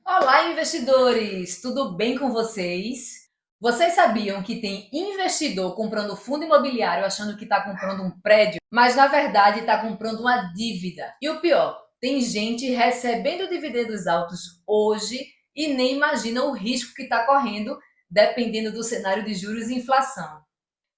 Olá, investidores! Tudo bem com vocês? Vocês sabiam que tem investidor comprando fundo imobiliário achando que está comprando um prédio, mas na verdade está comprando uma dívida? E o pior, tem gente recebendo dividendos altos hoje e nem imagina o risco que está correndo dependendo do cenário de juros e inflação.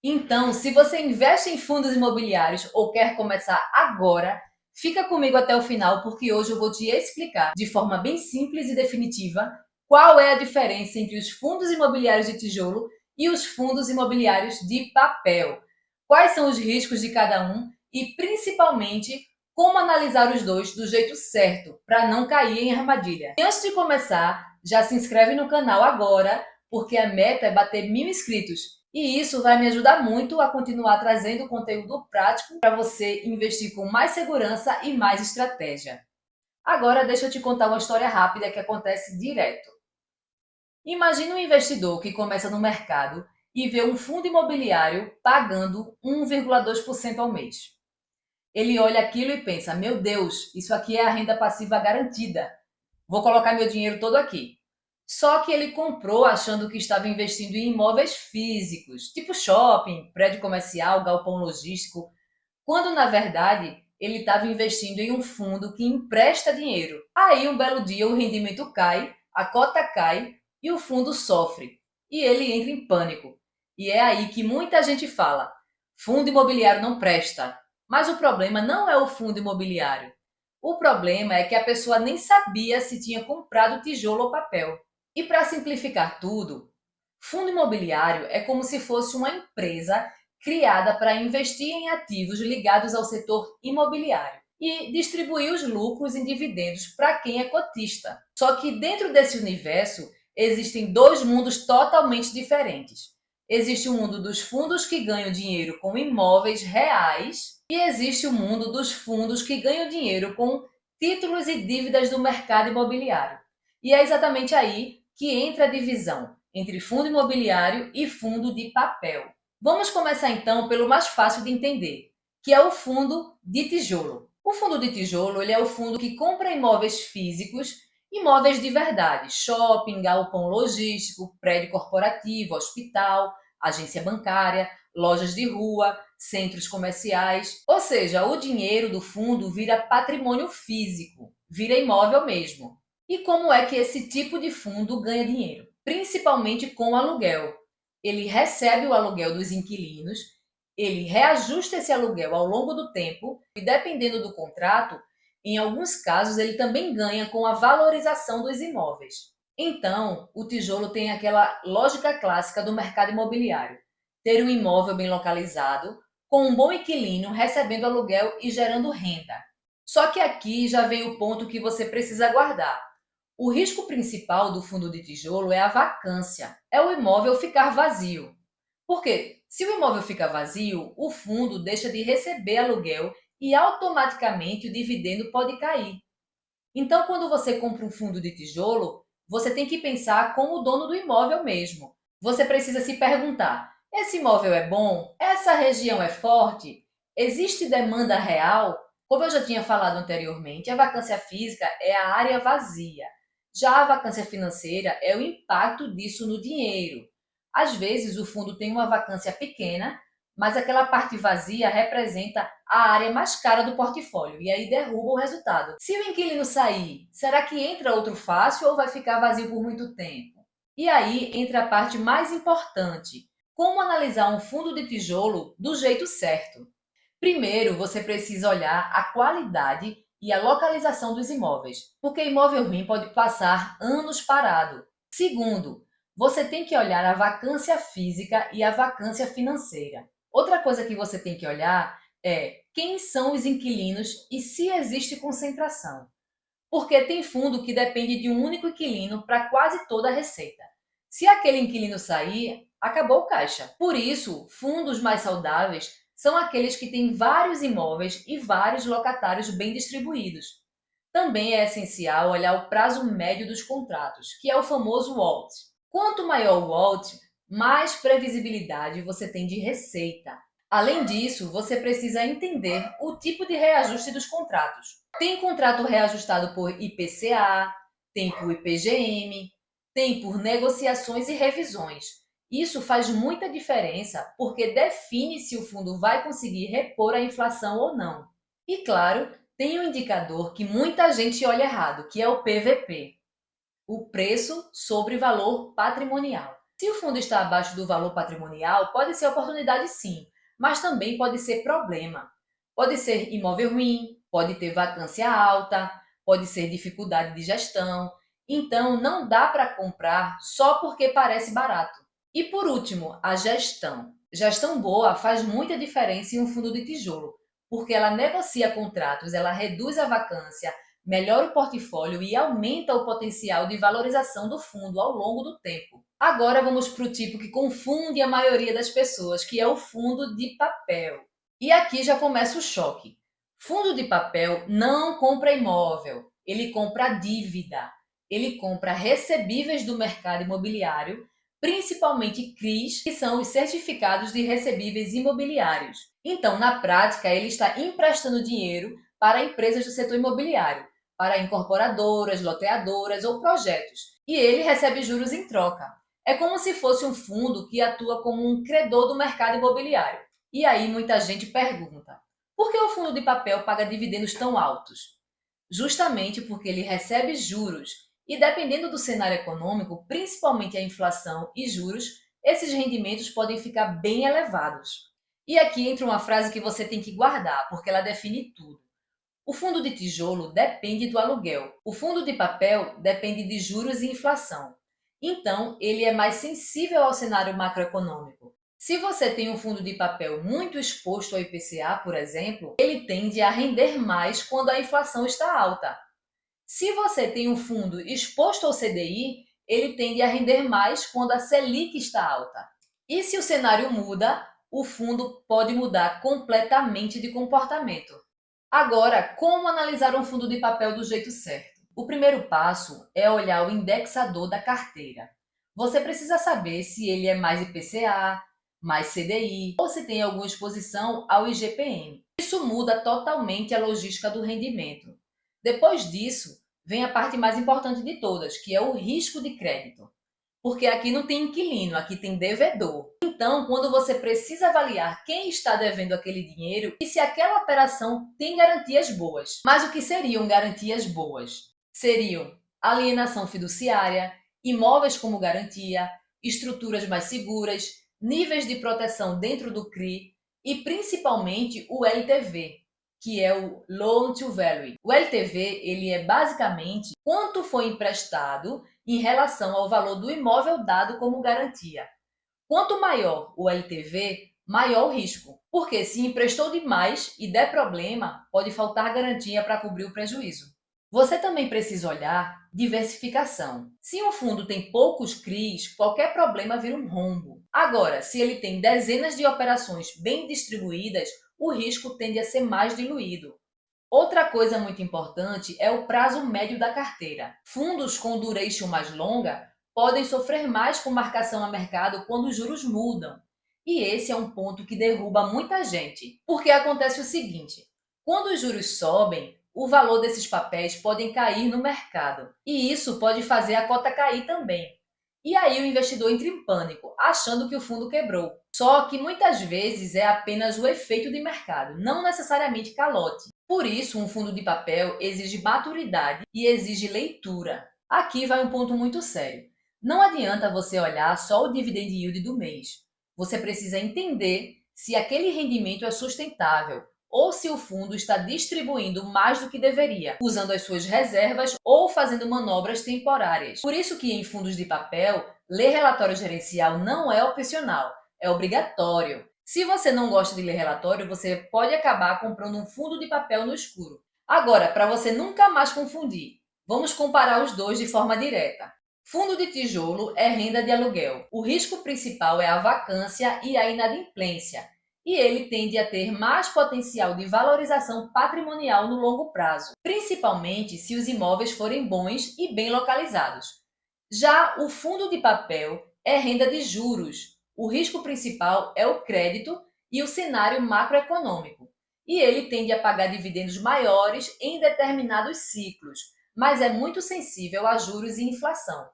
Então, se você investe em fundos imobiliários ou quer começar agora, fica comigo até o final, porque hoje eu vou te explicar de forma bem simples e definitiva qual é a diferença entre os fundos imobiliários de tijolo e os fundos imobiliários de papel. Quais são os riscos de cada um e, principalmente, como analisar os dois do jeito certo para não cair em armadilha. E antes de começar, já se inscreve no canal agora, porque a meta é bater 1.000 inscritos. E isso vai me ajudar muito a continuar trazendo conteúdo prático para você investir com mais segurança e mais estratégia. Agora deixa eu te contar uma história rápida que acontece direto. Imagine um investidor que começa no mercado e vê um fundo imobiliário pagando 1,2% ao mês. Ele olha aquilo e pensa: meu Deus, isso aqui é a renda passiva garantida. Vou colocar meu dinheiro todo aqui. Só que ele comprou achando que estava investindo em imóveis físicos, tipo shopping, prédio comercial, galpão logístico, quando na verdade ele estava investindo em um fundo que empresta dinheiro. Aí um belo dia o rendimento cai, a cota cai e o fundo sofre. E ele entra em pânico. E é aí que muita gente fala: fundo imobiliário não presta. Mas o problema não é o fundo imobiliário. O problema é que a pessoa nem sabia se tinha comprado tijolo ou papel. E para simplificar tudo, fundo imobiliário é como se fosse uma empresa criada para investir em ativos ligados ao setor imobiliário e distribuir os lucros em dividendos para quem é cotista. Só que dentro desse universo existem dois mundos totalmente diferentes. Existe o mundo dos fundos que ganham dinheiro com imóveis reais e existe o mundo dos fundos que ganham dinheiro com títulos e dívidas do mercado imobiliário. E é exatamente aí que entra a divisão entre fundo imobiliário e fundo de papel. Vamos começar então pelo mais fácil de entender, que é o fundo de tijolo. O fundo de tijolo ele é o fundo que compra imóveis físicos, imóveis de verdade, shopping, galpão logístico, prédio corporativo, hospital, agência bancária, lojas de rua, centros comerciais. Ou seja, o dinheiro do fundo vira patrimônio físico, vira imóvel mesmo. E como é que esse tipo de fundo ganha dinheiro? Principalmente com o aluguel. Ele recebe o aluguel dos inquilinos, ele reajusta esse aluguel ao longo do tempo e, dependendo do contrato, em alguns casos ele também ganha com a valorização dos imóveis. Então, o tijolo tem aquela lógica clássica do mercado imobiliário: ter um imóvel bem localizado, com um bom inquilino, recebendo aluguel e gerando renda. Só que aqui já vem o ponto que você precisa guardar. O risco principal do fundo de tijolo é a vacância, é o imóvel ficar vazio. Por quê? Se o imóvel fica vazio, o fundo deixa de receber aluguel e automaticamente o dividendo pode cair. Então, quando você compra um fundo de tijolo, você tem que pensar como o dono do imóvel mesmo. Você precisa se perguntar: esse imóvel é bom? Essa região é forte? Existe demanda real? Como eu já tinha falado anteriormente, a vacância física é a área vazia. Já a vacância financeira é o impacto disso no dinheiro. Às vezes, o fundo tem uma vacância pequena, mas aquela parte vazia representa a área mais cara do portfólio e aí derruba o resultado. Se o inquilino sair, será que entra outro fácil ou vai ficar vazio por muito tempo? E aí entra a parte mais importante: como analisar um fundo de tijolo do jeito certo. Primeiro, você precisa olhar a qualidade e a localização dos imóveis, porque imóvel ruim pode passar anos parado. Segundo, você tem que olhar a vacância física e a vacância financeira. Outra coisa que você tem que olhar é quem são os inquilinos e se existe concentração. Porque tem fundo que depende de um único inquilino para quase toda a receita. Se aquele inquilino sair, acabou o caixa. Por isso, fundos mais saudáveis são aqueles que têm vários imóveis e vários locatários bem distribuídos. Também é essencial olhar o prazo médio dos contratos, que é o famoso WALT. Quanto maior o WALT, mais previsibilidade você tem de receita. Além disso, você precisa entender o tipo de reajuste dos contratos. Tem contrato reajustado por IPCA, tem por IPGM, tem por negociações e revisões. Isso faz muita diferença porque define se o fundo vai conseguir repor a inflação ou não. E claro, tem um indicador que muita gente olha errado, que é o PVP, o preço sobre valor patrimonial. Se o fundo está abaixo do valor patrimonial, pode ser oportunidade sim, mas também pode ser problema. Pode ser imóvel ruim, pode ter vacância alta, pode ser dificuldade de gestão. Então, não dá para comprar só porque parece barato. E por último, a gestão. Gestão boa faz muita diferença em um fundo de tijolo, porque ela negocia contratos, ela reduz a vacância, melhora o portfólio e aumenta o potencial de valorização do fundo ao longo do tempo. Agora vamos para o tipo que confunde a maioria das pessoas, que é o fundo de papel. E aqui já começa o choque. Fundo de papel não compra imóvel, ele compra dívida. Ele compra recebíveis do mercado imobiliário, principalmente CRIs, que são os certificados de recebíveis imobiliários. Então, na prática, ele está emprestando dinheiro para empresas do setor imobiliário, para incorporadoras, loteadoras ou projetos, e ele recebe juros em troca. É como se fosse um fundo que atua como um credor do mercado imobiliário. E aí muita gente pergunta: por que o fundo de papel paga dividendos tão altos? Justamente porque ele recebe juros e, dependendo do cenário econômico, principalmente a inflação e juros, esses rendimentos podem ficar bem elevados. E aqui entra uma frase que você tem que guardar, porque ela define tudo. O fundo de tijolo depende do aluguel. O fundo de papel depende de juros e inflação. Então, ele é mais sensível ao cenário macroeconômico. Se você tem um fundo de papel muito exposto ao IPCA, por exemplo, ele tende a render mais quando a inflação está alta. Se você tem um fundo exposto ao CDI, ele tende a render mais quando a Selic está alta. E se o cenário muda, o fundo pode mudar completamente de comportamento. Agora, como analisar um fundo de papel do jeito certo? O primeiro passo é olhar o indexador da carteira. Você precisa saber se ele é mais IPCA, mais CDI ou se tem alguma exposição ao IGPM. Isso muda totalmente a logística do rendimento. Depois disso, vem a parte mais importante de todas, que é o risco de crédito. Porque aqui não tem inquilino, aqui tem devedor. Então, quando você precisa avaliar quem está devendo aquele dinheiro e se aquela operação tem garantias boas. Mas o que seriam garantias boas? Seriam alienação fiduciária, imóveis como garantia, estruturas mais seguras, níveis de proteção dentro do CRI e principalmente o LTV, que é o Loan to Value. O LTV, ele é basicamente quanto foi emprestado em relação ao valor do imóvel dado como garantia. Quanto maior o LTV, maior o risco, porque se emprestou demais e der problema, pode faltar garantia para cobrir o prejuízo. Você também precisa olhar diversificação. Se um fundo tem poucos CRIs, qualquer problema vira um rombo. Agora, se ele tem dezenas de operações bem distribuídas, o risco tende a ser mais diluído. Outra coisa muito importante é o prazo médio da carteira. Fundos com duration mais longa podem sofrer mais com marcação a mercado quando os juros mudam. E esse é um ponto que derruba muita gente, porque acontece o seguinte: quando os juros sobem, o valor desses papéis podem cair no mercado, e isso pode fazer a cota cair também. E aí o investidor entra em pânico, achando que o fundo quebrou. Só que muitas vezes é apenas o efeito de mercado, não necessariamente calote. Por isso, um fundo de papel exige maturidade e exige leitura. Aqui vai um ponto muito sério. Não adianta você olhar só o dividend yield do mês. Você precisa entender se aquele rendimento é sustentável ou se o fundo está distribuindo mais do que deveria, usando as suas reservas ou fazendo manobras temporárias. Por isso que em fundos de papel, ler relatório gerencial não é opcional, é obrigatório. Se você não gosta de ler relatório, você pode acabar comprando um fundo de papel no escuro. Agora, para você nunca mais confundir, vamos comparar os dois de forma direta. Fundo de tijolo é renda de aluguel. O risco principal é a vacância e a inadimplência, e ele tende a ter mais potencial de valorização patrimonial no longo prazo, principalmente se os imóveis forem bons e bem localizados. Já o fundo de papel é renda de juros. O risco principal é o crédito e o cenário macroeconômico, e ele tende a pagar dividendos maiores em determinados ciclos, mas é muito sensível a juros e inflação.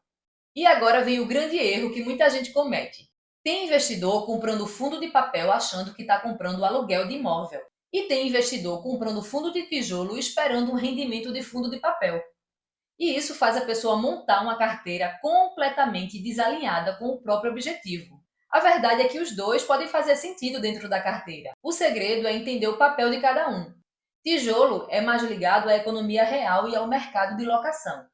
E agora vem o grande erro que muita gente comete. Tem investidor comprando fundo de papel achando que está comprando aluguel de imóvel. E tem investidor comprando fundo de tijolo esperando um rendimento de fundo de papel. E isso faz a pessoa montar uma carteira completamente desalinhada com o próprio objetivo. A verdade é que os dois podem fazer sentido dentro da carteira. O segredo é entender o papel de cada um. Tijolo é mais ligado à economia real e ao mercado de locação.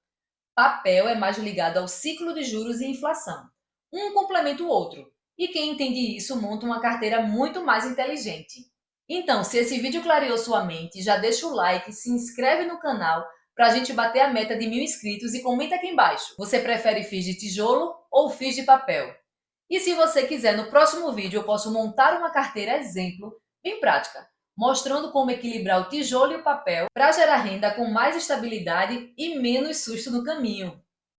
Papel é mais ligado ao ciclo de juros e inflação. Um complementa o outro. E quem entende isso monta uma carteira muito mais inteligente. Então, se esse vídeo clareou sua mente, já deixa o like, se inscreve no canal para a gente bater a meta de 1000 inscritos e comenta aqui embaixo. Você prefere FIIs de tijolo ou FIIs de papel? E se você quiser, no próximo vídeo eu posso montar uma carteira exemplo, bem prática, mostrando como equilibrar o tijolo e o papel para gerar renda com mais estabilidade e menos susto no caminho.